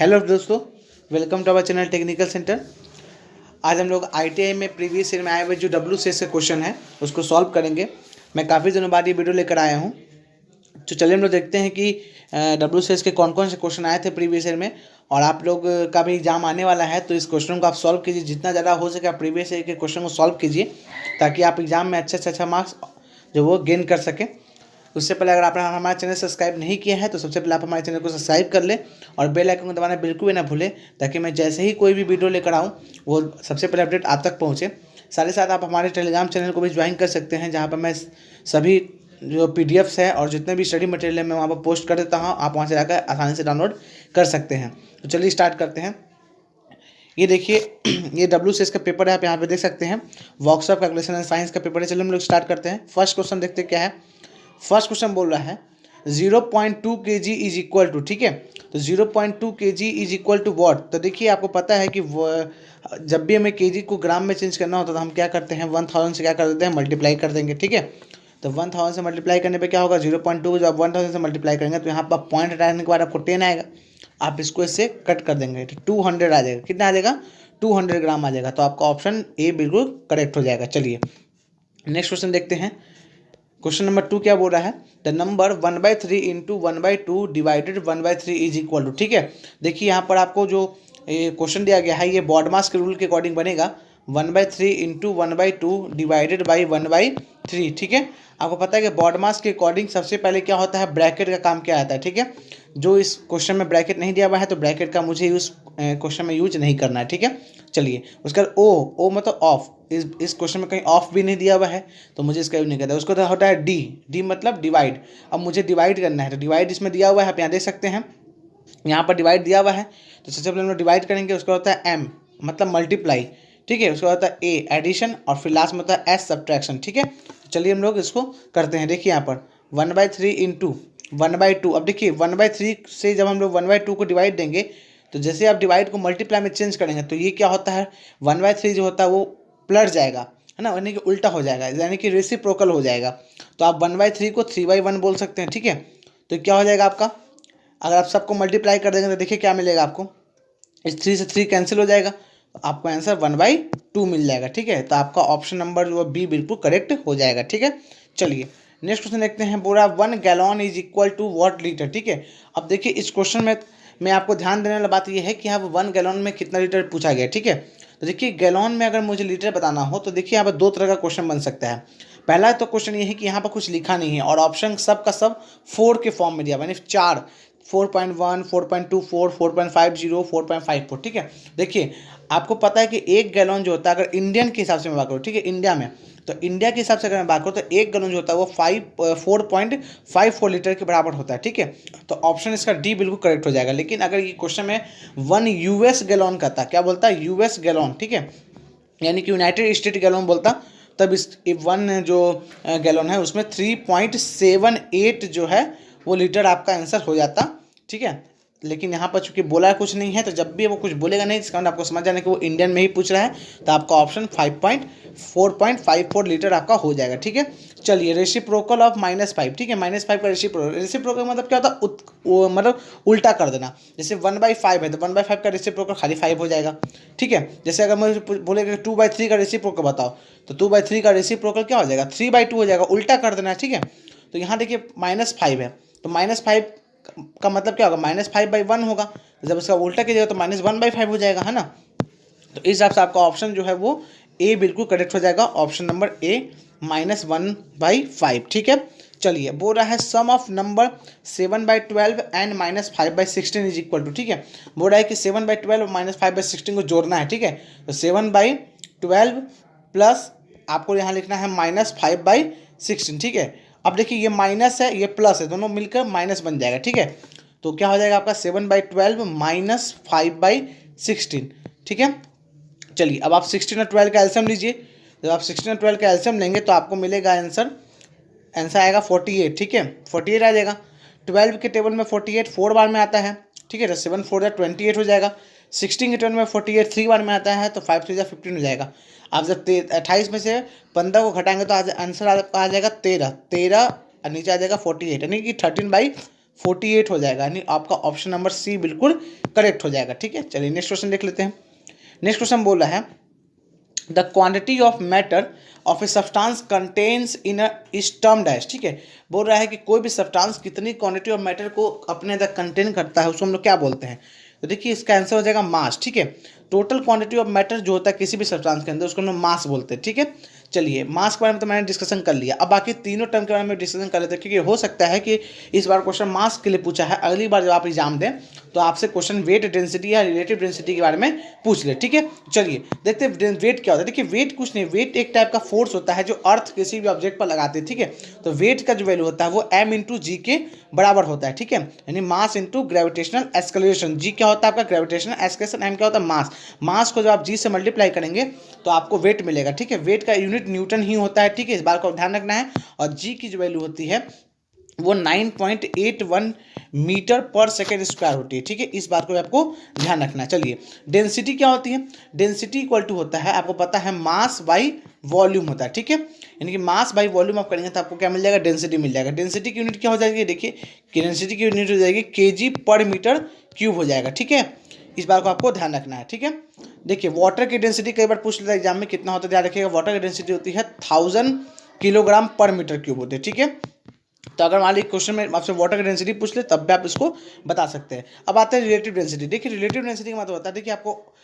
Hello दोस्तों, welcome to our channel technical centre. आज हम लोग आईटीआई में प्रीवियस ईयर में आए हुए जो WCS से क्वेश्चन है उसको सॉल्व करेंगे। मैं काफ़ी दिनों बाद ये वीडियो लेकर आया हूँ। तो चलिए हम लोग देखते हैं कि WCS के कौन कौन से क्वेश्चन आए थे प्रीवियस ईयर में, और आप लोग का भी एग्जाम आने वाला है तो इस क्वेश्चन को आप सॉल्व कीजिए। जितना ज़्यादा हो सके आप प्रीवियस ईयर के क्वेश्चन को सॉल्व कीजिए ताकि आप एग्जाम में अच्छे से अच्छा मार्क्स जो वो गेन कर सकें। उससे पहले अगर आपने हमारा चैनल सब्सक्राइब नहीं किया है तो सबसे पहले आप हमारे चैनल को सब्सक्राइब कर लें और बेल आइकन को दबाना बिल्कुल भी ना भूलें, ताकि मैं जैसे ही कोई भी वीडियो लेकर आऊँ वो सबसे पहले अपडेट आप तक पहुँचे। साथ ही साथ आप हमारे टेलीग्राम चैनल को भी ज्वाइन कर सकते हैं, जहाँ पर मैं सभी जो PDFs है और जितने भी स्टडी मटेरियल है मैं वहाँ पर पोस्ट कर देता हूँ। आप वहाँ से जाकर आसानी से डाउनलोड कर सकते हैं। तो चलिए स्टार्ट करते हैं। ये देखिए ये WCS का पेपर है, आप यहाँ पे देख सकते हैं। वर्कशॉप कैलकुलेशन एंड साइंस का पेपर है। चलिए हम लोग स्टार्ट करते हैं। फर्स्ट क्वेश्चन देखते हैं क्या है। फर्स्ट क्वेश्चन बोल रहा है 0.2 kg इज इक्वल टू, ठीक है। तो 0.2 kg is equal to what. तो देखिए आपको पता है कि जब भी हमें केजी को ग्राम में चेंज करना होता है तो हम क्या करते हैं, 1000 से क्या कर देते हैं, मल्टीप्लाई कर देंगे, ठीक है। तो 1000 से मल्टीप्लाई करने पे क्या होगा, 0.2 को जब आप 1000 से मल्टीप्लाई करेंगे तो यहाँ पर पॉइंट हटाने के बाद आपको 10 आएगा। आप इसको इससे कट कर देंगे तो 200 आ जाएगा। कितना आ जाएगा, 200 ग्राम आ जाएगा। तो आपका ऑप्शन ए बिल्कुल करेक्ट हो जाएगा। चलिए नेक्स्ट क्वेश्चन देखते हैं। क्वेश्चन नंबर 2 क्या बोल रहा है, the number 1/3 into 1/2 divided 1/3 is equal to, ठीक है। देखिए यहाँ पर आपको जो क्वेश्चन दिया गया है ये बॉडमास के रूल के अकॉर्डिंग बनेगा। 1/3 इंटू 1/2 डिवाइडेड बाई 1/3, ठीक है। आपको पता है कि बॉडमास के अकॉर्डिंग सबसे पहले क्या होता है, ब्रैकेट का काम क्या आता है, ठीक है। जो इस क्वेश्चन में ब्रैकेट नहीं दिया हुआ है तो ब्रैकेट का मुझे यूज क्वेश्चन में यूज नहीं करना है, ठीक है। चलिए उसका ओ मतलब ऑफ, इस क्वेश्चन में कहीं ऑफ भी नहीं दिया हुआ है तो मुझे इसका यूज नहीं करता है। उसको तो होता है डी मतलब डिवाइड। अब मुझे डिवाइड करना है तो डिवाइड इसमें दिया हुआ है, आप यहाँ देख सकते हैं, यहाँ पर डिवाइड दिया हुआ है। तो सबसे पहले हम लोग डिवाइड करेंगे, उसका होता है एम मतलब मल्टीप्लाई, ठीक है। उसका होता है ए एडिशन और फिर लास्ट में होता है एस सब्ट्रैक्शन, ठीक है। तो चलिए हम लोग इसको करते हैं। देखिए यहाँ पर 1/3 इंटू 1/2। अब देखिए 1/3 से जब हम लोग 1/2 को डिवाइड देंगे तो जैसे आप डिवाइड को मल्टीप्लाई में चेंज करेंगे तो ये क्या होता है, 1/3 जो होता है वो पलट जाएगा, है ना, यानी कि उल्टा हो जाएगा, यानी कि रेसिप्रोकल हो जाएगा। तो आप 1/3 को 3/1 बोल सकते हैं, ठीक है। तो क्या हो जाएगा आपका, अगर आप सबको मल्टीप्लाई कर देंगे तो देखिए क्या मिलेगा आपको, इस 3 से 3 कैंसिल हो जाएगा, तो आपको आंसर 1/2 मिल जाएगा, ठीक है। तो आपका ऑप्शन नंबर जो बी बिल्कुल करेक्ट हो जाएगा, ठीक है। चलिए नेक्स्ट क्वेश्चन देखते हैं। पूरा 1 gallon is equal to what litre, ठीक है। अब देखिए इस क्वेश्चन में मैं आपको ध्यान देने वाला बात यह है कि यहाँ 1 गैलन में कितना लीटर पूछा गया, ठीक है। तो देखिए गैलन में अगर मुझे लीटर बताना हो तो देखिए यहाँ पर 2 तरह का क्वेश्चन बन सकता है। पहला तो क्वेश्चन ये है कि यहाँ पर कुछ लिखा नहीं है और ऑप्शन सब का सब 4 के फॉर्म में दिया, यानी 4, 4.1, 4.24, 4.50, 4.54, ठीक है। देखिए आपको पता है कि 1 गैलन जो होता है, अगर इंडियन के हिसाब से मैं बात करूँ, ठीक है, इंडिया में, तो इंडिया के हिसाब से अगर मैं बात करूँ तो 1 गैलन जो होता है वो 4.54 लीटर के बराबर होता है, ठीक है। तो ऑप्शन इसका डी बिल्कुल करेक्ट हो जाएगा। लेकिन अगर ये क्वेश्चन में 1 US गैलन का था, क्या बोलता है, US गैलन, ठीक है, यानी कि यूनाइटेड स्टेट गैलन बोलता, तब इस 1 जो गैलन है उसमें 3.78 जो है वो लीटर आपका आंसर हो जाता, ठीक है। लेकिन यहाँ पर चूंकि बोला कुछ नहीं है तो जब भी वो कुछ बोलेगा नहीं, इसका मतलब आपको समझ जाना कि वो इंडियन में ही पूछ रहा है, तो आपका ऑप्शन 4.54 लीटर आपका हो जाएगा, ठीक है। चलिए रेसिप्रोकल ऑफ -5, ठीक है, -5 का रेसिप्रोकल मतलब क्या होता है, मतलब उल्टा कर देना। जैसे 1/5 है तो 1/5 का रेसिप्रोकल खाली 5 हो जाएगा, ठीक है। जैसे अगर मुझे बोलेगा 2/3 का रेसिप्रोकल बताओ तो 2/3 का रेसिप्रोकल क्या हो जाएगा, 3/2 हो जाएगा, उल्टा कर देना है, ठीक है। तो यहाँ देखिए -5 है तो -5 का मतलब क्या होगा, -5/1 होगा। जब इसका उल्टा कीजिएगा तो -1/5 हो जाएगा, है ना। तो इस हिसाब से आपका ऑप्शन जो है वो ए बिल्कुल करेक्ट हो जाएगा, ऑप्शन नंबर ए -1/5, ठीक है। चलिए बोल रहा है sum of number 7/12 and -5/16 is equal to, ठीक है। बोल रहा है कि 7/12 और -5/16 को जोड़ना है, ठीक है। तो 7/12 प्लस आपको यहाँ लिखना है -5/16, ठीक है। अब देखिए ये माइनस है ये प्लस है, दोनों मिलकर माइनस बन जाएगा, ठीक है। तो क्या हो जाएगा आपका 7/12 -5/16, ठीक है। चलिए अब आप 16 और 12 का एल्सियम लीजिए। जब आप 16 और 12 का एल्सियम लेंगे तो आपको मिलेगा आंसर आएगा 48, ठीक है, 48 आ जाएगा। 12 के टेबल में 48 4 बार में आता है, ठीक है। तो 7 4 28 हो जाएगा। 16 के टेबल में 48 3 बार में आता है तो 5 3 15 हो जाएगा। आप जब 28 में से 15 को घटाएंगे तो आंसर आ जाएगा 13 और नीचे आ जाएगा 48, यानी कि 48 हो जाएगा, यानी आपका ऑप्शन नंबर सी बिल्कुल करेक्ट हो जाएगा। ठीक है, चलिए नेक्स्ट क्वेश्चन देख लेते हैं। नेक्स्ट क्वेश्चन बोल रहा है the quantity of matter of a substance contains in is termed as. ठीक है, बोल रहा है कि कोई भी सब्सटेंस कितनी क्वांटिटी ऑफ मैटर को अपने अंदर कंटेन करता है उसको हम लोग क्या बोलते हैं। तो देखिए इसका आंसर हो जाएगा मास। ठीक है, टोटल क्वांटिटी ऑफ मैटर जो होता है किसी भी सब्सटेंस के अंदर उसको हम लोग मास बोलते हैं। ठीक है, चलिए मास के बारे में तो मैंने डिस्कशन कर लिया, अब बाकी तीनों टर्म के बारे में डिस्कशन कर लेते हैं, क्योंकि हो सकता है कि इस बार क्वेश्चन मास के लिए पूछा है, अगली बार जब आप एग्जाम दें तो आपसे क्वेश्चन वेट डेंसिटी या रिलेटिव डेंसिटी के बारे में पूछ ले। ठीक है, चलिए देखते हैं वेट क्या होता है। देखिए वेट कुछ नहीं, वेट एक टाइप का फोर्स होता है जो अर्थ किसी भी ऑब्जेक्ट पर लगाते हैं। ठीक है, तो वेट का जो वैल्यू होता है वो m इंटू जी के बराबर होता है। ठीक है, यानी मास इंटू ग्रेविटेशनल एक्सलेशन। जी क्या होता है आपका ग्रेविटेशनल एक्सलेशन, एम क्या होता है मास। मास को जब आप जी से मल्टीप्लाई करेंगे तो आपको वेट मिलेगा। ठीक है, वेट का यूनिट न्यूटन ही होता है। ठीक है, इस बात को ध्यान रखना है। और जी की जो वैल्यू होती है वो 9.81 मीटर पर सेकेंड स्क्वायर होती है। ठीक है, इस बात को आपको ध्यान रखना है। चलिए डेंसिटी क्या होती है, डेंसिटी इक्वल टू होता है आपको पता है मास बाई वॉल्यूम होता है। ठीक है, यानी कि मास बाई वॉल्यूम आप करेंगे तो आपको क्या मिल जाएगा, डेंसिटी मिल जाएगा। डेंसिटी की यूनिट क्या हो जाएगी, देखिए कि डेंसिटी की यूनिट हो जाएगी केजी पर मीटर क्यूब हो जाएगा। ठीक है, इस बात को आपको ध्यान रखना है। ठीक है, देखिए वाटर की डेंसिटी कई बार पूछ लेता है एग्जाम में, कितना होता है ध्यान रखिएगा। वाटर की डेंसिटी होती है 1000 किलोग्राम पर मीटर क्यूब होती है। ठीक है, तो अगर मान लीजिए क्वेश्चन में आपसे वाटर की डेंसिटी पूछ ले तब भी आप इसको बता सकते हैं। अब आते हैं रिलेटिव डेंसिटी। देखिए रिलेटिव डेंसिटी का मतलब होता है, देखिए आपको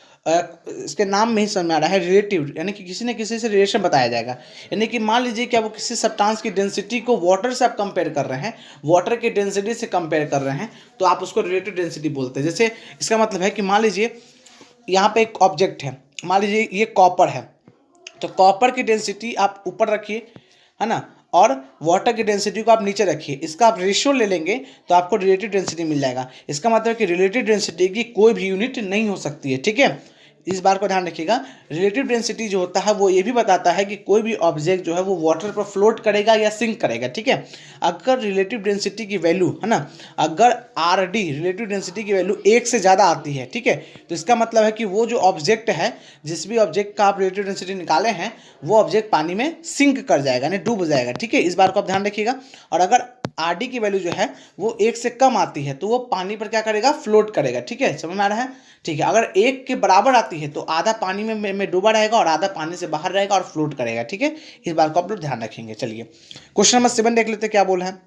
इसके नाम में ही समझ में आ रहा है रिलेटिव, यानी कि किसी न किसी से रिलेशन बताया जाएगा। यानी कि मान लीजिए कि आप किसी सब्सटेंस की डेंसिटी को वाटर से आप कंपेयर कर रहे हैं, वाटर की डेंसिटी से कंपेयर कर रहे हैं, तो आप उसको रिलेटिव डेंसिटी बोलते हैं। जैसे इसका मतलब है कि मान लीजिए यहाँ पे एक ऑब्जेक्ट है, मान लीजिए ये कॉपर है, तो कॉपर की डेंसिटी आप ऊपर रखिए, है ना, और वाटर की डेंसिटी को आप नीचे रखिए, इसका आप रेशियो ले लेंगे तो आपको रिलेटिव डेंसिटी मिल जाएगा। इसका मतलब है कि रिलेटिव डेंसिटी की कोई भी यूनिट नहीं हो सकती है। ठीक है, इस बार को ध्यान रखिएगा। रिलेटिव डेंसिटी जो होता है वो ये भी बताता है कि कोई भी ऑब्जेक्ट जो है वो वाटर पर फ्लोट करेगा या सिंक करेगा। ठीक है, अगर रिलेटिव डेंसिटी की वैल्यू है ना, अगर आर डी रिलेटिव डेंसिटी की वैल्यू 1 से ज़्यादा आती है, ठीक है, तो इसका मतलब है कि वो जो ऑब्जेक्ट है, जिस भी ऑब्जेक्ट का आप रिलेटिव डेंसिटी निकाले हैं, वो ऑब्जेक्ट पानी में सिंक कर जाएगा, यानी डूब जाएगा। ठीक है, इस बार को आप ध्यान रखिएगा। और अगर आर डी की वैल्यू जो है वो 1 से कम आती है तो वो पानी पर क्या करेगा, फ्लोट करेगा। ठीक है, समझ में आ रहा है। ठीक है, अगर 1 के बराबर आती है तो आधा पानी में डूबा रहेगा और आधा पानी से बाहर रहेगा और फ्लोट करेगा। ठीक है, इस बात को आप लोग ध्यान रखेंगे। चलिए क्वेश्चन नंबर 7 देख लेते हैं, क्या बोला है।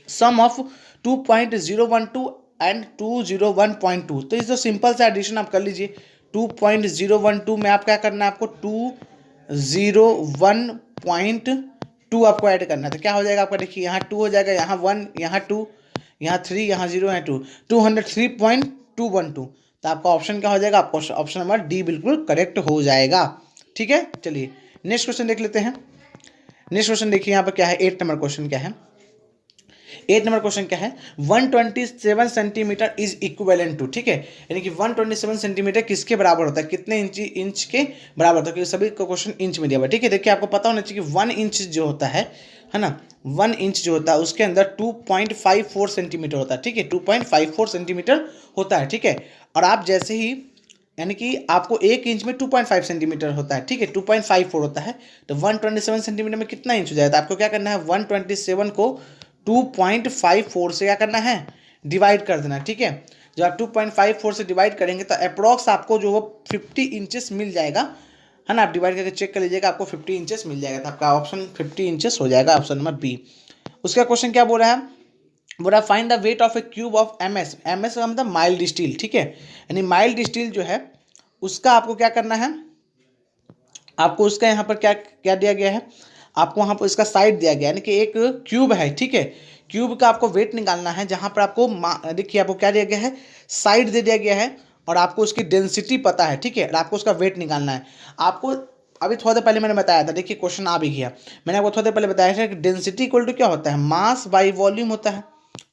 सम ऑफ 2.012 एंड 201.2, तो इस जो सिंपल सा एडिशन आप कर लीजिए। 2.012 में आप क्या करना है, आपको 201.2 आपको ऐड करना है, तो क्या हो जाएगा आपका, देखिए यहाँ 2 हो जाएगा, यहाँ 1, यहाँ 2, यहाँ 3, यहाँ 0, यहाँ 2, 203.212। तो आपका ऑप्शन क्या हो जाएगा, आपका ऑप्शन नंबर डी बिल्कुल करेक्ट हो जाएगा। ठीक है, चलिए नेक्स्ट क्वेश्चन देख लेते हैं। नेक्स्ट क्वेश्चन देखिए यहाँ पर क्या है, 8 नंबर क्वेश्चन क्या है। 8 नंबर क्वेश्चन क्या है, 127 सेंटीमीटर इज इक्विवेलेंट टू। ठीक है, यानी कि 127 सेंटीमीटर किसके बराबर होता है, कितने इंच के बराबर होता है, क्योंकि सभी का क्वेश्चन इंच में दिया हुआ है। ठीक है, देखिए आपको पता होना चाहिए कि 1 इंच जो होता है ना, 1 इंच जो होता है उसके अंदर 2.54 सेंटीमीटर होता है। ठीक है, 2.54 सेंटीमीटर होता है। ठीक है, और आप जैसे ही, यानी कि आपको 1 इंच में 2.5 सेंटीमीटर होता है। ठीक है, 2.54 होता है, तो 127 सेंटीमीटर में कितना इंच हो जाएगा, तो आपको क्या करना है, 127 को 2.54 से क्या करना है, डिवाइड कर देना। ठीक है, जब आप 2.54 से डिवाइड करेंगे तो अप्रॉक्स आपको जो वो 50 इंचेस मिल जाएगा, है ना। आप डिवाइड करके चेक कर लीजिएगा, आपको 50 इंचेस मिल जाएगा, तो आपका ऑप्शन 50 इंचेस हो जाएगा, ऑप्शन नंबर बी। उसका क्वेश्चन क्या बोल रहा है, बोल रहा है find the weight of A cube of MS. MS का मतलब माइल्ड स्टील। ठीक है, यानी माइल्ड स्टील जो है उसका आपको क्या करना है, आपको उसका यहाँ पर क्या क्या दिया गया है, आपको वहाँ पर इसका साइड दिया गया है, यानी कि एक क्यूब है। ठीक है, क्यूब का आपको वेट निकालना है, जहाँ पर आपको देखिए आपको क्या दिया गया है, साइड दे दिया गया है, और आपको उसकी डेंसिटी पता है। ठीक है, और आपको उसका वेट निकालना है। आपको अभी थोड़ा देर पहले मैंने बताया था, देखिए क्वेश्चन आ भी गया, मैंने आपको थोड़ा देर पहले बताया था कि डेंसिटी इक्वल टू क्या होता है, मास बाई वॉल्यूम होता है,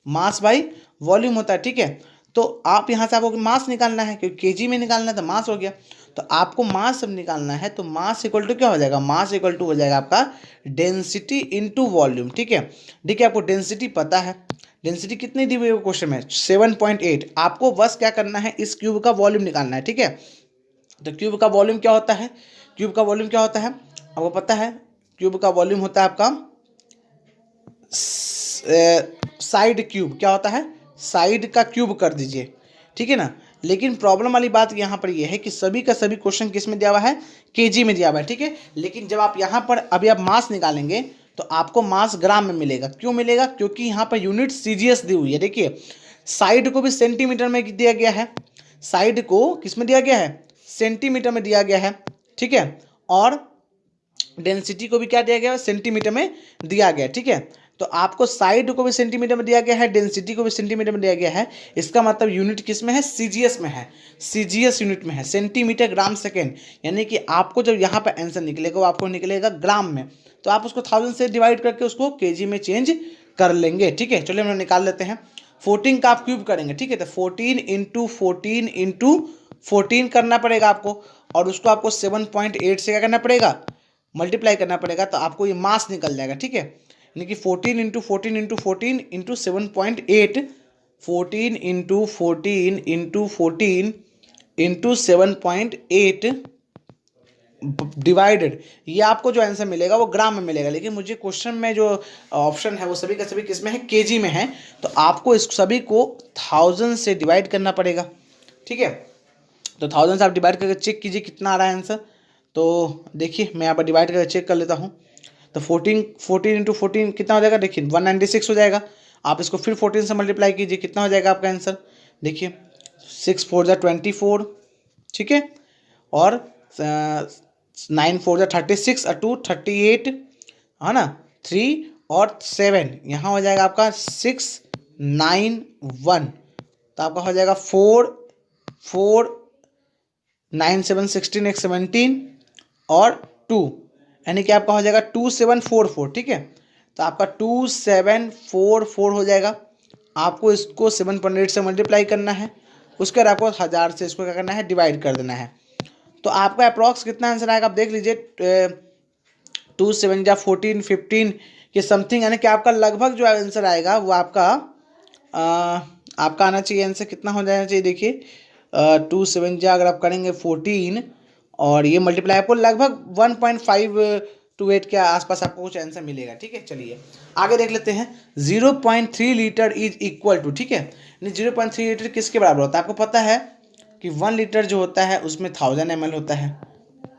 मास बाई वॉल्यूम होता है। ठीक है, तो आप यहाँ से आपको मास निकालना है, क्योंकि केजी में निकालना है तो मास हो गया, तो आपको मास जब निकालना है तो मास इक्वल टू क्या हो जाएगा, मास इक्वल टू हो जाएगा आपका डेंसिटी इनटू वॉल्यूम। ठीक है, देखिए आपको डेंसिटी पता है, डेंसिटी कितनी दी हुई है क्वेश्चन में, 7.8। आपको बस क्या करना है, इस क्यूब का वॉल्यूम निकालना है। ठीक है, तो क्यूब का वॉल्यूम क्या होता है, क्यूब का वॉल्यूम क्या होता है आपको पता है, क्यूब का वॉल्यूम होता है आपका साइड क्यूब, क्या होता है, साइड का क्यूब कर दीजिए, ठीक है ना। लेकिन प्रॉब्लम वाली बात यहाँ पर ये है कि सभी का सभी क्वेश्चन किस में दिया हुआ है, केजी में दिया हुआ है, ठीक है। लेकिन जब आप यहाँ पर अभी आप मास निकालेंगे तो आपको मास ग्राम में मिलेगा। क्यों मिलेगा, क्योंकि यहाँ पर यूनिट सीजीएस दी हुई है। देखिए साइड को भी सेंटीमीटर में दिया गया है, साइड को किस में दिया गया है, सेंटीमीटर में दिया गया है, ठीक है। और डेंसिटी को भी क्या दिया गया है, सेंटीमीटर में दिया गया है, ठीक है। तो आपको साइड को भी सेंटीमीटर में दिया गया है, डेंसिटी को भी सेंटीमीटर में दिया गया है। इसका मतलब यूनिट किस में है, सीजीएस में है, सीजीएस यूनिट में है, सेंटीमीटर ग्राम सेकेंड। यानी कि आपको जब यहाँ पर आंसर निकलेगा वो आपको निकलेगा ग्राम में, तो आप उसको 1000 से डिवाइड करके उसको केजी में चेंज कर लेंगे, ठीक है। चलिए हम निकाल लेते हैं। 14 का आप क्यूब करेंगे, ठीक है, तो 14 इंटू 14 इंटू 14 करना पड़ेगा आपको, और उसको आपको 7.8 से क्या करना पड़ेगा, मल्टीप्लाई करना पड़ेगा, तो आपको ये मास निकल जाएगा, ठीक है। यानी कि 14 into 14 into 14 into 7.8, 14 into 14 into 14 into 7.8 divided, ये आपको जो आंसर मिलेगा वो ग्राम में मिलेगा। लेकिन मुझे क्वेश्चन में जो ऑप्शन है वो सभी का सभी किस में है, केजी में है, तो आपको इस सभी को 1000 से डिवाइड करना पड़ेगा, ठीक है। तो 1000 से आप डिवाइड करके चेक कीजिए कितना आ रहा है आंसर। तो देखिए मैं यहाँ पर डिवाइड करके चेक कर लेता हूँ। तो 14 इंटू 14 कितना हो जाएगा, देखिए 196 हो जाएगा। आप इसको फिर 14 से मल्टीप्लाई कीजिए, कितना हो जाएगा आपका आंसर, देखिए 6 4 जा 24, ठीक है, और 9 4 जा 36 और 2 38, है ना, 3 और 7, यहाँ हो जाएगा आपका 6 9 1, तो आपका हो जाएगा 4 4 9 7 16 एक 17 और 2, यानी कि आपका हो जाएगा 2744, ठीक है। तो आपका 2744 हो जाएगा। आपको इसको 7.8 से मल्टीप्लाई करना है, उसके बाद आपको 1000 से इसको क्या करना है, डिवाइड कर देना है। तो आपका अप्रॉक्स कितना आंसर आएगा, आप देख लीजिए 2 7 जा 14 15 ये समथिंग, यानी कि आपका लगभग जो आंसर आएगा वो आपका आना चाहिए आंसर, कितना हो जाना चाहिए, देखिए 2 7 जा अगर आप करेंगे 14 और ये मल्टीप्लाई, आपको लगभग 1.528 के आसपास आपको कुछ आंसर मिलेगा, ठीक है। चलिए आगे देख लेते हैं। 0.3 लीटर इज इक्वल टू, ठीक है, 0.3 लीटर किसके बराबर होता है, आपको पता है कि 1 लीटर जो होता है उसमें 1000 ml होता है,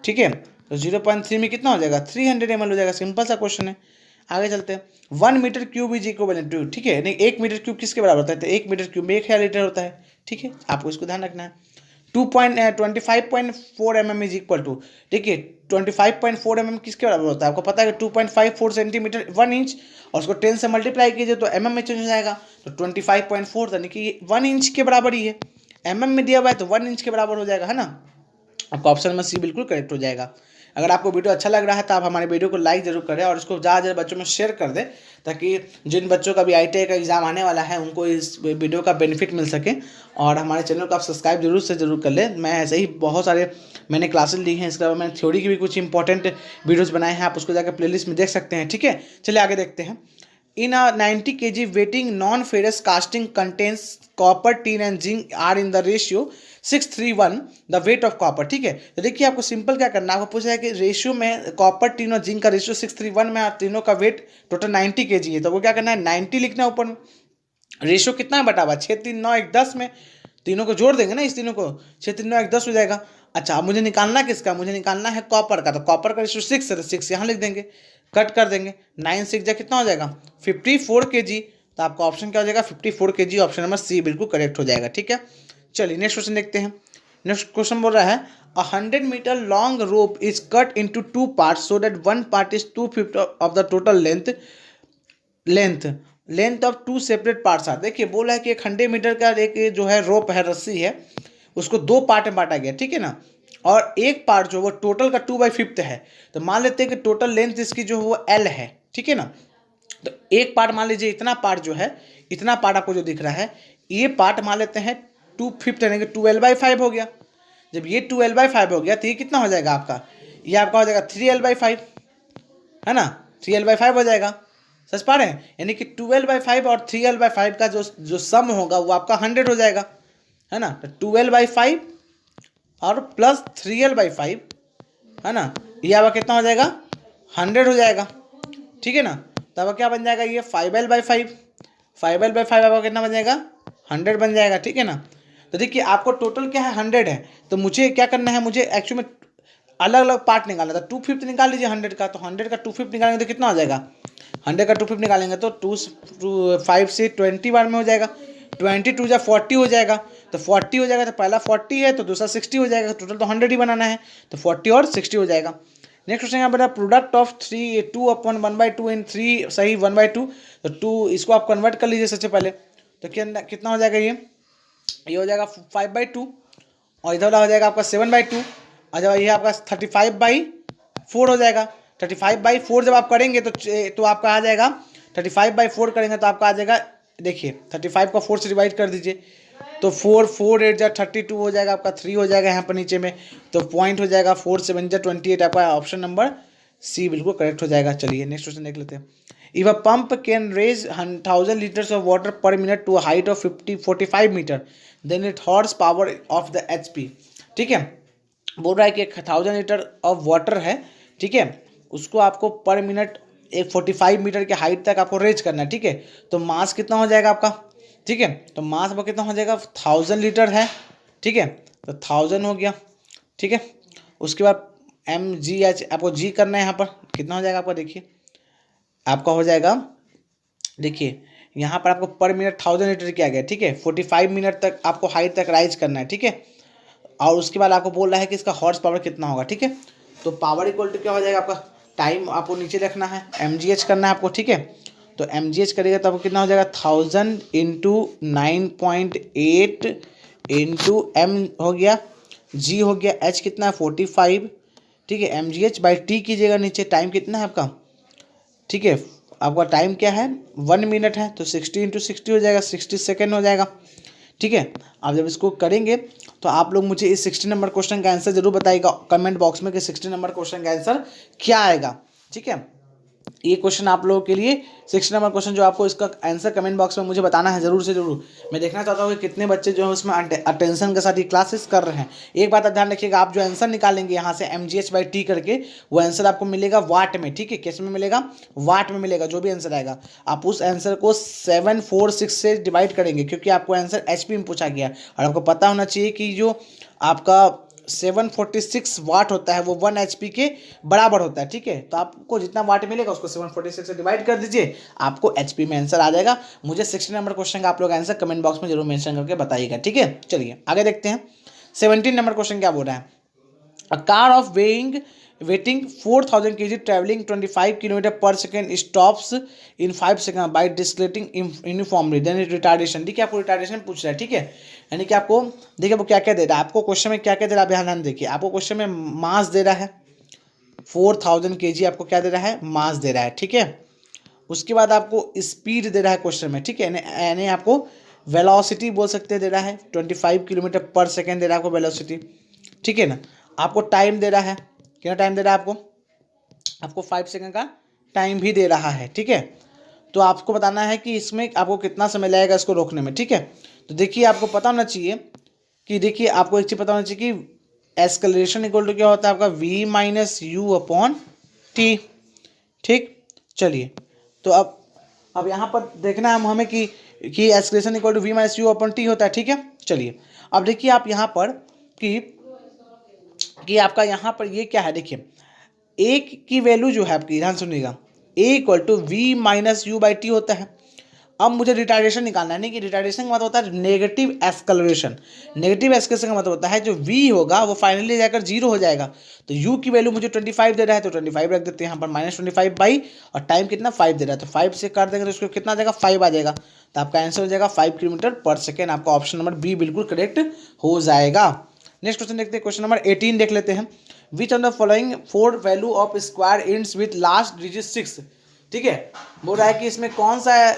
ठीक है। तो 0.3 में कितना हो जाएगा, 300 ml हो जाएगा, सिंपल सा क्वेश्चन है। आगे चलते हैं। 1 metre cube is equal to, ठीक है, नहीं 1 मीटर क्यूब किसके बराबर होता है, तो 1 मीटर क्यूब में 1000 लीटर होता है, ठीक है, आपको इसको ध्यान रखना है। 25.4 mm इज इक्वल टू, देखिए 25.4 mm किसके बराबर होता है, आपको पता है कि 2.54 सेंटीमीटर 1 इंच, और उसको 10 से मल्टीप्लाई कीजिए तो mm में चेंज हो जाएगा, तो 25.4 यानी कि 1 इंच के बराबर ही है, mm में दिया हुआ है तो 1 इंच के बराबर हो जाएगा, है ना। आपका ऑप्शन में सी बिल्कुल करेक्ट हो जाएगा। अगर आपको वीडियो अच्छा लग रहा है तो आप हमारे वीडियो को लाइक जरूर करें और इसको ज़्यादा ज़्यादा बच्चों में शेयर कर दें, ताकि जिन बच्चों का भी ITI का एग्ज़ाम आने वाला है उनको इस वीडियो का बेनिफिट मिल सके। और हमारे चैनल को आप सब्सक्राइब जरूर से जरूर कर लें। मैं ऐसे ही बहुत सारे मैंने क्लासेस ली हैं, इसके अलावा मैंने थ्योरी की भी कुछ इंपॉर्टेंट वीडियोज़ बनाए हैं, आप उसको जाकर प्लेलिस्ट में देख सकते हैं, ठीक है। चलिए आगे देखते हैं। In a 90 kg weighing non-ferrous casting contains copper, tin and zinc are in the ratio 6:3:1 the weight of copper, ठीक है। तो देखिए आपको सिंपल क्या करना है, आपको पूछा है कि रेशियो में कॉपर, टिन और जिंक का रेशियो 6:3:1 में, और तीनों का वेट टोटल 90 kg है, तो वो क्या करना है 90 लिखना है ऊपर में। रेशियो कितना है बटा हुआ 6 3 9 1 10 में, तीनों को जोड़ देंगे ना, इस तीनों को 6 3 9 1 10 हो जाएगा। अच्छा अब मुझे निकालना किसका, मुझे निकालना है कॉपर का, तो कॉपर का रेशियो 6 है, तो 6 यहाँ लिख देंगे, कट कर देंगे, 9 6 जा कितना हो जाएगा 54 kg, तो आपका ऑप्शन क्या हो जाएगा 54 kg, ऑप्शन नंबर सी बिल्कुल करेक्ट हो जाएगा, ठीक है। चलिए नेक्स्ट क्वेश्चन देखते हैं। नेक्स्ट क्वेश्चन बोल रहा है 100 metre long rope is cut into 2 parts so that 1 part is 2/5 of the total length of 2 separate parts are. देखिए बोला है कि 100 मीटर का एक जो है रोप है, रस्सी है, उसको 2 पार्ट में बांटा गया, ठीक है ना, और एक पार्ट जो वो टोटल का 2/5 है। तो मान लेते हैं कि टोटल लेंथ इसकी जो है वो L है, ठीक है ना। तो एक पार्ट मान लीजिए, इतना पार्ट जो है, इतना पार्ट आपको जो दिख रहा है, ये पार्ट मान लेते हैं 2/5 यानी कि 12/5 हो गया। जब ये 12/5 हो गया तो ये कितना हो जाएगा आपका, ये आपका हो जाएगा 3L/5, है ना, 3L/5 हो जाएगा, समझ पा रहे हैं। यानी कि 12/5 और 3L/5 का जो सम होगा वो आपका 100 हो जाएगा, है ना। तो 12/5 और प्लस 3L/5, है ना, ये आपका कितना हो जाएगा 100 हो जाएगा, ठीक है ना। तब क्या बन जाएगा ये 5L/5, 5L/5 आपका कितना बन जाएगा, 100 बन जाएगा, ठीक है ना। तो देखिए आपको टोटल क्या है, 100 है, तो मुझे क्या करना है, मुझे एक्चुअली में अलग अलग पार्ट निकालना था। 2/5 निकाल लीजिए 100 का, तो 100 का 2/5 निकालेंगे तो कितना हो जाएगा, 100 का 2/5 निकालेंगे तो 5 से 20 बार में हो जाएगा, 22 या 40 हो जाएगा, तो 40 हो जाएगा, तो पहला 40 है तो दूसरा 60 हो जाएगा, टोटल तो 100 ही बनाना है, तो 40 और 60 हो जाएगा। नेक्स्ट क्वेश्चन यहाँ पर प्रोडक्ट ऑफ 2/2 इन 3 सही 1/2, तो 2 इसको आप कन्वर्ट कर लीजिए सबसे पहले, तो कितना हो जाएगा, ये हो जाएगा 5/2, और इधर वाला हो जाएगा आपका 7/2, और जब ये आपका 35/4 हो जाएगा। 35/4 जब आप करेंगे तो आपका आ जाएगा 35/4 करेंगे तो आपका आ जाएगा, देखिए 35 को 4 से डिवाइड कर दीजिए, तो 4 8 32 हो जाएगा, आपका 3 हो जाएगा यहाँ पर नीचे में, तो पॉइंट हो जाएगा 4 7 28, आपका ऑप्शन नंबर सी बिल्कुल करेक्ट हो जाएगा। चलिए नेक्स्ट क्वेश्चन देख लेते हैं। If a pump can raise 1000 litres of water per minute to a height of 45 metre, then it horse power of the HP। ठीक है, बोल रहा है कि 1000 लीटर ऑफ वाटर है, ठीक है, उसको आपको पर मिनट एक 45 मीटर के हाइट तक आपको रेज करना है, ठीक है, तो मास कितना हो जाएगा आपका, ठीक है, तो मास आपका कितना हो जाएगा, 1000 लीटर है, ठीक है, तो 1000 हो गया, ठीक है। उसके बाद mgh आपको जी करना है, यहाँ पर कितना हो जाएगा आपका, देखिए आपका हो जाएगा, देखिए यहाँ पर आपको पर मिनट 1000 लीटर किया गया, ठीक है, 45 मिनट तक आपको हाइट तक राइज करना है, ठीक है, और उसके बाद आपको बोल रहा है कि इसका हॉर्स पावर कितना होगा, ठीक है, तो पावर इक्वल टू क्या हो जाएगा, आपका टाइम आपको नीचे रखना है, mgh करना है आपको, ठीक है, तो mgh करेगा तो आपको कितना हो जाएगा, 1000 इंटू 9.8 इंटू m हो गया, g हो गया, h कितना है 45, ठीक है, mgh बाई t कीजिएगा नीचे, टाइम कितना है आपका, ठीक है, आपका टाइम क्या है 1 मिनट है, तो 60 इंटू 60 हो जाएगा, 60 सेकेंड हो जाएगा, ठीक है। आप जब इसको करेंगे तो आप लोग मुझे इस 60 नंबर क्वेश्चन का आंसर जरूर बताइएगा कमेंट बॉक्स में कि 60 नंबर क्वेश्चन का आंसर क्या आएगा, ठीक है। ये क्वेश्चन आप लोगों के लिए 60 नंबर क्वेश्चन जो आपको इसका आंसर कमेंट बॉक्स में मुझे बताना है ज़रूर से ज़रूर। मैं देखना चाहता हूँ कि कितने बच्चे जो है उसमें अटेंशन के साथ ये क्लासेस कर रहे हैं। एक बात आप ध्यान रखिएगा, आप जो आंसर निकालेंगे यहाँ से mgh/t करके, वो आंसर आपको मिलेगा वाट में, ठीक है, किस में मिलेगा, वाट में मिलेगा, जो भी आंसर आएगा आप उस आंसर को 746 से डिवाइड करेंगे, क्योंकि आपको आंसर HP में पूछा गया, और आपको पता होना चाहिए कि जो आपका 746 वाट होता है वो 1 HP के बराबर होता है, ठीक है, तो आपको जितना वाट मिलेगा उसको 746 से डिवाइड कर दीजिए, आपको HP में आंसर आ जाएगा। मुझे 60 नंबर क्वेश्चन का आप लोग आंसर कमेंट बॉक्स में जरूर मेंशन करके बताइएगा, ठीक है। चलिए आगे देखते हैं। 17 नंबर क्वेश्चन क्या बोल रहा है, a car of weighing 4000 kg traveling 25 km per second stops in 5 seconds by decelerating uniformly then retardation। देखिए आपको रिटार्डेशन पूछ रहा है, ठीक है, यानी कि आपको देखिए वो क्या क्या दे रहा है, आपको क्वेश्चन में क्या क्या दे रहा है, ध्यान देखिए, आपको क्वेश्चन में मास दे रहा है 4000 kg, आपको क्या दे रहा है, मास दे रहा है, ठीक है। उसके बाद आपको स्पीड दे रहा है क्वेश्चन में, ठीक है, यानी आपको वेलोसिटी बोल सकते हैं दे रहा है 25 किलोमीटर पर सेकेंड दे रहा है आपको वेलोसिटी, ठीक है ना। आपको टाइम दे रहा है, कितना टाइम दे रहा है आपको 5 सेकंड का टाइम भी दे रहा है, ठीक है। तो आपको बताना है कि इसमें आपको कितना समय लगेगा इसको रोकने में, ठीक है। तो देखिए आपको पता होना चाहिए कि, देखिए आपको एक चीज़ पता होना चाहिए कि एस्केलेरेशन इक्वल टू क्या होता है आपका v - u/t, ठीक। चलिए तो अब यहाँ पर देखना है हमें कि एस्केलेरेशन इक्वल टू v - u/t होता है, ठीक है। चलिए अब देखिए आप यहाँ पर कि आपका यहाँ पर ये क्या है, देखिए एक की वैल्यू जो है आपकी, ध्यान सुनिएगा, a = v - u/t होता है। अब मुझे रिटार्डेशन निकालना है, नहीं कि रिटार्डेशन का मतलब होता है नेगेटिव एस्केलरेशन। नेगेटिव एस्केलेरेशन का मतलब होता है जो v होगा वो फाइनली जाकर 0 हो जाएगा। तो u की वैल्यू मुझे 25 दे रहा है, तो 25 रख देते हैं यहाँ पर, -25 बाई, और टाइम कितना 5 दे रहा है, तो 5 से कर देंगे तो उसको कितना आ जाएगा, 5 आ जाएगा, तो आपका आंसर हो जाएगा 5 किलोमीटर पर सेकेंड। आपका ऑप्शन नंबर बी बिल्कुल करेक्ट हो जाएगा। नेक्स्ट क्वेश्चन देखते हैं, क्वेश्चन नंबर 18 देख लेते हैं। Which of the following 4 value of square ends with last digit 6, ठीक है, बोल रहा है कि इसमें कौन सा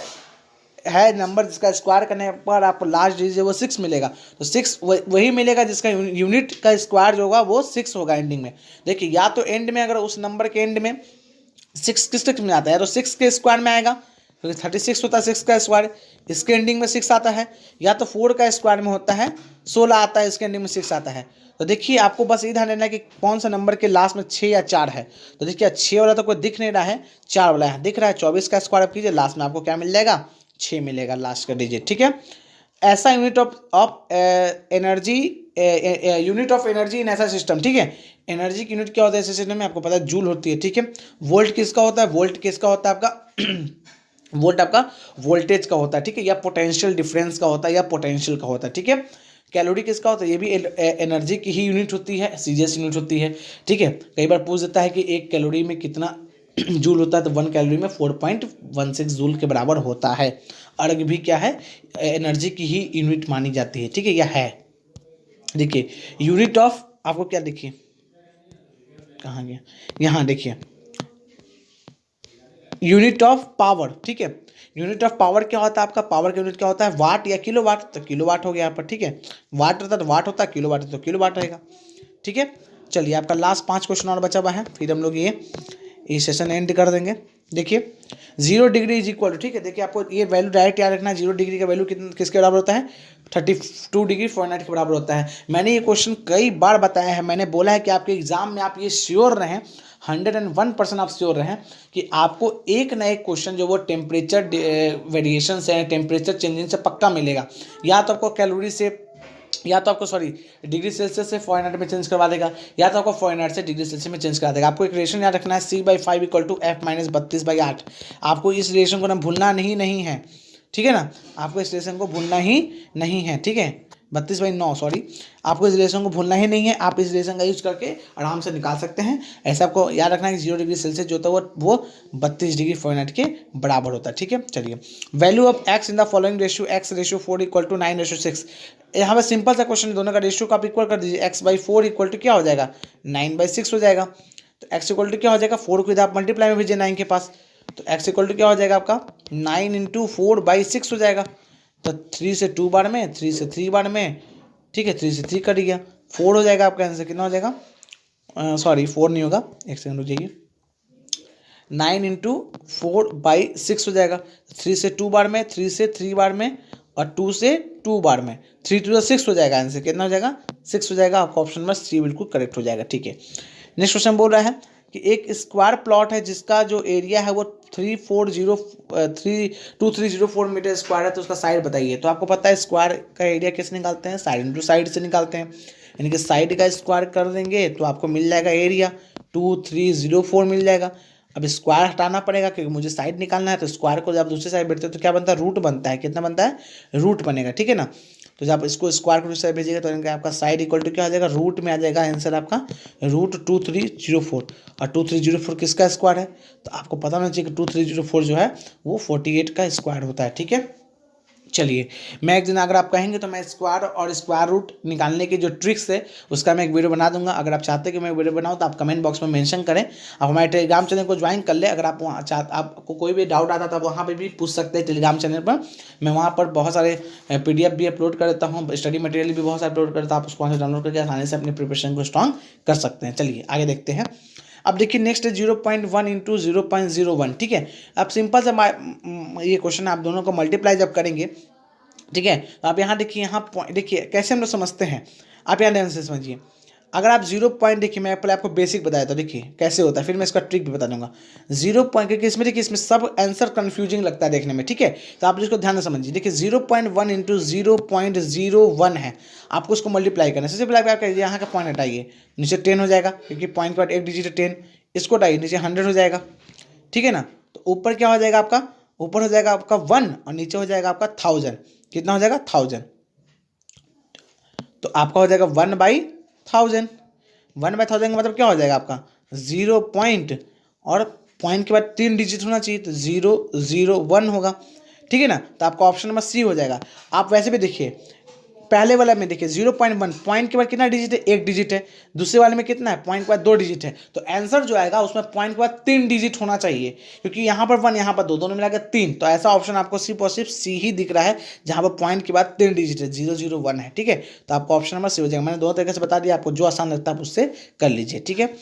है नंबर जिसका स्क्वायर करने पर आपको लास्ट डिजिट वो 6 मिलेगा। तो 6 वही मिलेगा जिसका यूनिट का स्क्वायर जो होगा वो 6 होगा एंडिंग में। देखिए या तो एंड में अगर उस नंबर के एंड में 6 किस में आता है, तो 6 के स्क्वायर में आएगा, क्योंकि 36 होता है 6 का स्क्वायर, इसके एंडिंग में 6 आता है, या तो 4 का स्क्वायर में होता है 16 आता है, इसके एंडिंग में 6 आता है। तो देखिए आपको बस ये ध्यान देना है कि कौन सा नंबर के लास्ट में 6 या 4 है। तो देखिए 6 वाला तो कोई दिख नहीं रहा है, 4 वाला है दिख रहा है, 24 का स्क्वायर आप कीजिए, लास्ट में आपको क्या मिल जाएगा, 6 मिलेगा लास्ट का डिजिट, ठीक है। ऐसा unit of energy, unit of energy in ऐसा सिस्टम, ठीक है। एनर्जी की यूनिट क्या होता है ऐसे सिस्टम में, आपको पता है जूल होती है, ठीक है। वोल्ट किसका होता है, वोल्ट किसका होता है आपका वोल्ट आपका वोल्टेज का होता है, ठीक है, या पोटेंशियल डिफरेंस का होता है, या पोटेंशियल का होता है, ठीक है। कैलोरी किसका होता है, ये भी एनर्जी की ही यूनिट होती है, सीजीएस यूनिट होती है, ठीक है। कई बार पूछ देता है कि एक कैलोरी में कितना जूल होता है, तो 1 कैलोरी में 4.16 जूल के बराबर होता है। अर्ग भी क्या है, एनर्जी की ही यूनिट मानी जाती है, ठीक है, यह है। देखिए यूनिट ऑफ, आपको क्या देखिए कहाँ गया, यहाँ देखिए यूनिट ऑफ पावर, ठीक है। यूनिट ऑफ पावर क्या होता है आपका, पावर का यूनिट क्या होता है, वाट या किलो वाट, तो किलो वाट हो गया यहाँ पर, ठीक है। वाट रहता तो वाट होता, किलो वाट तो किलो वाट रहेगा, ठीक है। चलिए आपका लास्ट 5 क्वेश्चन और बचा हुआ है, फिर हम लोग ये सेशन एंड कर देंगे। देखिए 0 डिग्री इज इक्वल, ठीक है। देखिए आपको ये वैल्यू डायरेक्ट याद रखना है, 0 डिग्री का वैल्यू किसके बराबर होता है, 32 डिग्री फ़ारेनहाइट के बराबर होता है। मैंने ये क्वेश्चन कई बार बताया है, मैंने बोला है कि आपके एग्जाम में आप ये श्योर रहें, 101% आप श्योर रहें कि आपको एक ना एक क्वेश्चन जो वो टेम्परेचर वेरिएशन से, टेम्परेचर चेंजिंग से पक्का मिलेगा। या तो आपको कैलोरी से, या तो आपको डिग्री सेल्सियस से फ़ारेनहाइट में चेंज करवा देगा, या तो आपको फ़ारेनहाइट से डिग्री सेल्सियस में चेंज करा देगा। आपको एक रेशन याद रखना है, C/5 = F-32/8। आपको इस रिलेशन को ना भूलना नहीं है, ठीक है ना, आपको इस रिलेशन को भूलना ही नहीं है, ठीक है। 32/9 आपको इस रिलेशन को भूलना ही नहीं है। आप इस रिलेशन का यूज करके आराम से निकाल सकते हैं। ऐसा आपको याद रखना है कि 0 डिग्री सेल्सियस जो होता है वो 32 डिग्री फ़ारेनहाइट के बराबर होता है, ठीक है। चलिए value of x in the following ratio, x/4 = 9/6। यहाँ पर सिंपल सा क्वेश्चन, दोनों का रेशियो का आप इक्वल कर दीजिए। x/4 = क्या हो जाएगा, 9/6 हो जाएगा। तो x = क्या हो जाएगा, 4 को इधर आप मल्टीप्लाई में भेजिए 9 के पास, तो x = क्या हो जाएगा आपका 9 × 4/6 हो जाएगा। तो 3 से 2 बार में, 3 से 3 बार में, ठीक है, 3 से 3 कट गया, 4 हो जाएगा आपका आंसर। कितना हो जाएगा, 4 नहीं होगा, एक सेकंड रुक जाइए, 9 × 4/6 हो जाएगा। 3 से 2 बार में, 3 से 3 बार में, और 2 से 2 बार में, 3 × 2 = 6 हो जाएगा आंसर। कितना हो जाएगा, 6 हो जाएगा। आपका ऑप्शन नंबर C बिल्कुल करेक्ट हो जाएगा, ठीक है। नेक्स्ट क्वेश्चन बोल रहा है कि एक स्क्वायर प्लॉट है जिसका जो एरिया है वो 2304 मीटर स्क्वायर है, तो उसका साइड बताइए। तो आपको पता है स्क्वायर का एरिया कैसे निकालते हैं, साइड इंटू साइड से निकालते हैं। यानी कि साइड का स्क्वायर कर देंगे तो आपको मिल जाएगा एरिया 2304 मिल जाएगा। अब स्क्वायर हटाना पड़ेगा क्योंकि मुझे साइड निकालना है, तो स्क्वायर को जब दूसरी साइड बैठते हैं तो क्या बनता है, रूट बनता है। कितना बनता है, रूट बनेगा, ठीक है ना। तो जब इसको स्क्वायर को दूसरी साइड भेजिएगा तो इनका आपका साइड इक्वल टू क्या आ जाएगा, रूट में आ जाएगा आंसर आपका √2304। और 2304 किसका स्क्वायर है, तो आपको पता होना चाहिए कि 2304 जो है वो 48 का स्क्वायर होता है, ठीक है। चलिए मैं एक दिन अगर आप कहेंगे तो मैं स्क्वायर और स्क्वायर रूट निकालने की जो ट्रिक्स है उसका मैं एक वीडियो बना दूंगा। अगर आप चाहते हैं कि मैं वीडियो बनाऊं तो आप कमेंट बॉक्स में मेंशन करें। आप हमारे टेलीग्राम चैनल को ज्वाइन कर ले। अगर आप वहाँ आपको कोई भी डाउट आता तो आप वहाँ पे भी पूछ सकते हैं टेलीग्राम चैनल पर। मैं वहाँ पर बहुत सारे PDF भी अपलोड कर देता हूँ, स्टडी मटेरियल भी बहुत सारे अपलोड करता हूँ। आप उसको वहाँ से डाउनलोड करके आसानी से अपनी प्रिपरेशन को स्ट्रॉन्ग कर सकते हैं। चलिए आगे देखते हैं। अब देखिए नेक्स्ट है 0.1 × 0.01, ठीक है। अब सिंपल से ये क्वेश्चन आप दोनों को मल्टीप्लाई जब करेंगे, ठीक है, तो आप यहाँ देखिए, यहाँ पॉइंट देखिए कैसे हम लोग समझते हैं। आप यहाँ ध्यान से समझिए। अगर आप 0 पॉइंट, देखिए मैं पहले आपको बेसिक बताया था, देखिए कैसे होता है, फिर मैं इसका ट्रिक भी बता दूंगा। 0 पॉइंट, क्योंकि इसमें देखिए इसमें सब आंसर कंफ्यूजिंग लगता है देखने में, ठीक है। तो आप इसको ध्यान से समझिए। देखिए 0.1 × 0.01 है, आपको उसको मल्टीप्लाई करना है। सबसे पहले आप करिए, यहाँ का पॉइंट हटाइए, नीचे 10 हो जाएगा क्योंकि पॉइंट के बाद एक डिजिट है 10। इसको हटाइए, नीचे 100 हो जाएगा, ठीक है ना। तो ऊपर क्या हो जाएगा आपका, ऊपर हो जाएगा आपका 1 और नीचे हो जाएगा आपका 1000। कितना हो जाएगा, 1000। तो आपका हो जाएगा 1/1000। 1/1000 का मतलब क्या हो जाएगा आपका 0 पॉइंट, और पॉइंट के बाद 3 डिजिट होना चाहिए, तो 001 होगा, ठीक है ना। तो आपका ऑप्शन नंबर C हो जाएगा। आप वैसे भी देखिए, पहले वाला में देखिए 0.1, पॉइंट के बाद कितना डिजिट है, 1 डिजिट है। दूसरे वाले में कितना है, पॉइंट के बाद 2 डिजिट है। तो आंसर जो आएगा उसमें पॉइंट के बाद 3 डिजिट होना चाहिए, क्योंकि यहाँ पर 1, यहाँ पर 2, दोनों मिला के 3। तो ऐसा ऑप्शन आपको सिर्फ और सिर्फ C ही दिख रहा है, जहाँ पर पॉइंट के बाद 3 डिजिट है, 001 है, ठीक है। तो आपको ऑप्शन नंबर C हो जाएगा। मैंने दो तरीके से बता दिया, आपको जो आसान लगता है आप उससे कर लीजिए, ठीक है।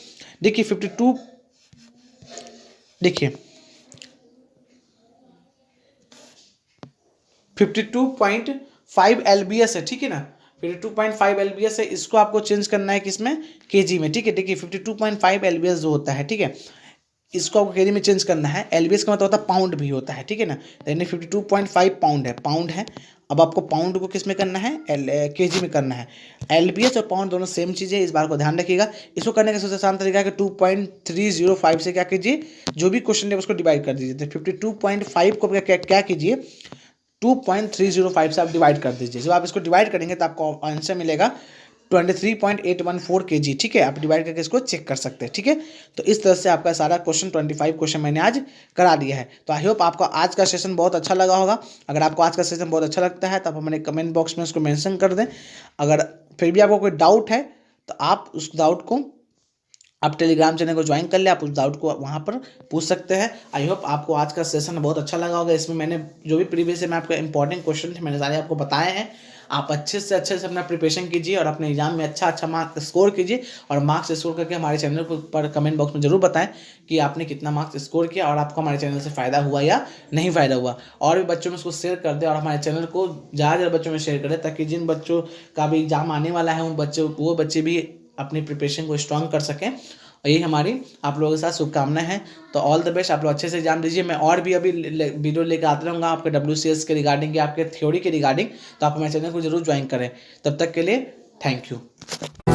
देखिए 52, देखिए 52.5 LBS है, ठीक है ना। 52.5 LBS है, इसको आपको चेंज करना है किसमें, kg में, ठीक है। देखिए 52.5 LBS जो होता है, ठीक है, इसको आपको केजी में चेंज करना है। एलबीएस का मतलब होता है पाउंड भी होता है, ठीक है ना। यानी 52.5 पाउंड है। अब आपको पाउंड को किस में करना है, केजी में करना है। एलबीएस और पाउंड दोनों सेम चीज़ है, इस बार को ध्यान रखिएगा। इसको करने का सबसे आसान तरीका है कि 2.305 से क्या कीजिए, जो भी क्वेश्चन है उसको डिवाइड कर दीजिए। तो 52.5 को क्या कीजिए, 2.305 से आप डिवाइड कर दीजिए। जब आप इसको डिवाइड करेंगे तो आपको आंसर मिलेगा 23.814 kg, ठीक है। आप डिवाइड करके इसको चेक कर सकते हैं, ठीक है। तो इस तरह से आपका सारा क्वेश्चन 25 क्वेश्चन मैंने आज करा दिया है। तो आई होप आपको आज का सेशन बहुत अच्छा लगा होगा। अगर आपको आज का सेशन बहुत अच्छा लगता है तो आप हमारे कमेंट बॉक्स में उसको मेंशन कर दें। अगर फिर भी आपको कोई डाउट है तो आप उस डाउट को आप टेलीग्राम चैनल को ज्वाइन कर ले, आप उस डाउट को वहाँ पर पूछ सकते हैं। आई होप आपको आज का सेशन बहुत अच्छा लगा होगा। इसमें मैंने जो भी प्रीवियस में आपका इंपॉर्टेंट क्वेश्चन थे मैंने सारे आपको बताए हैं। आप अच्छे से अपना प्रिपरेशन कीजिए और अपने एग्जाम में अच्छा मार्क्स स्कोर कीजिए। और मार्क्स स्कोर करके हमारे चैनल पर कमेंट बॉक्स में जरूर बताएं कि आपने कितना मार्क्स स्कोर किया और आपको हमारे चैनल से फ़ायदा हुआ या नहीं फ़ायदा हुआ। और भी बच्चों में उसको शेयर कर दें और हमारे चैनल को ज़्यादा बच्चों में शेयर करें, ताकि जिन बच्चों का भी एग्जाम आने वाला है वो बच्चे भी अपनी प्रिपरेशन को स्ट्रॉन्ग कर सकें। और यही हमारी आप लोगों के साथ शुभकामनाएं हैं। तो ऑल द बेस्ट, आप लोग अच्छे से एग्जाम दीजिए। मैं और भी अभी वीडियो लेकर आते रहूँगा आपके WCS के रिगार्डिंग या आपके थ्योरी के रिगार्डिंग। तो आप हमारे चैनल को जरूर ज्वाइन करें। तब तक के लिए थैंक यू।